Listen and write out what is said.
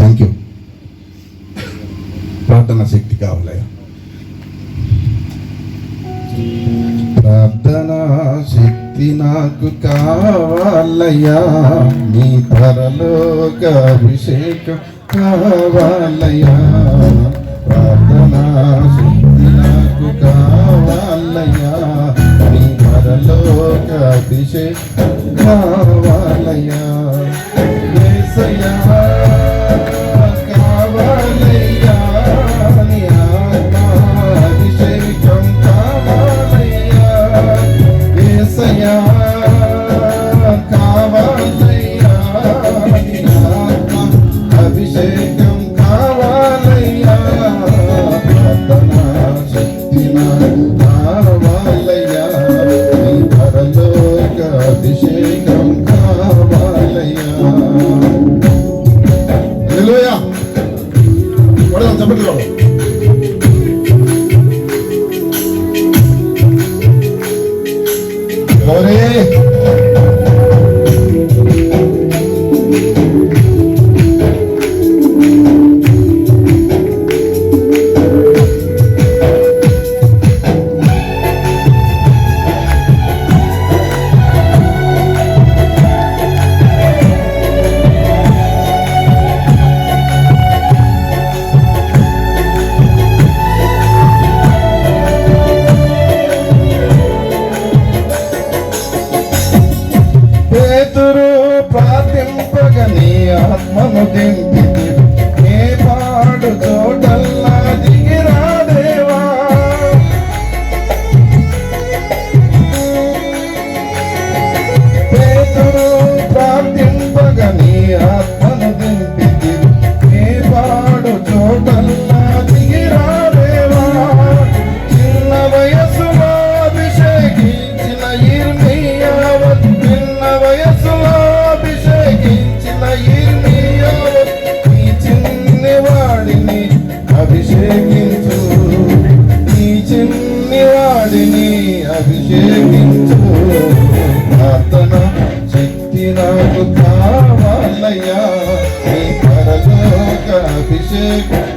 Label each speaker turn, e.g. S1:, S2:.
S1: Thank you. ప్రార్థన శక్తి కావాలయ్యా, ప్రార్థనా శక్తి నాకు కావాలయ్యా, నీ పరలోక అభిషేకం కావాలయ్యా. ప్రార్థనా శక్తి నాకు కావాలయ్యా, నీ పరలోక అభిషేకం కావాలయ్యా. యేసయ్యా కావాలయ్యా, నీ ఆత్మాభిషేకం కావాలయ్యా. యేసయ్యా కావాలయ్యా, నీ ఆత్మాభిషేకం కావాలయ్యా. ప్రార్థనా శక్తి నాకు కావాలయ్యా, నీ పరలోక అభిషేకం కావాలయ్యా. హల్లెలూయా. కొడదాం చప్పట్లు. పేతురు ప్రార్థింపగా నీ ఆత్మను దింపితి, నే పాడు చోటల్లా దిగిరా దేవా. పేతురు ప్రార్థింపగా నీ ఆత్మను దింపితి, నే పాడు చోటల్లా దిగిరా దేవా. చిన్న వయసులో అభిషేకించిన ఇర్మియా, చిన్న వయసులో అభిషేకించిన ఇర్మియా, నీ చిన్ని వాడిని అభిషేకించు, నీ చిన్ని వాడిని అభిషేకించు. ప్రార్థన శక్తి నాకు కావాలయ్యా, నీ పరలోక అభిషేకం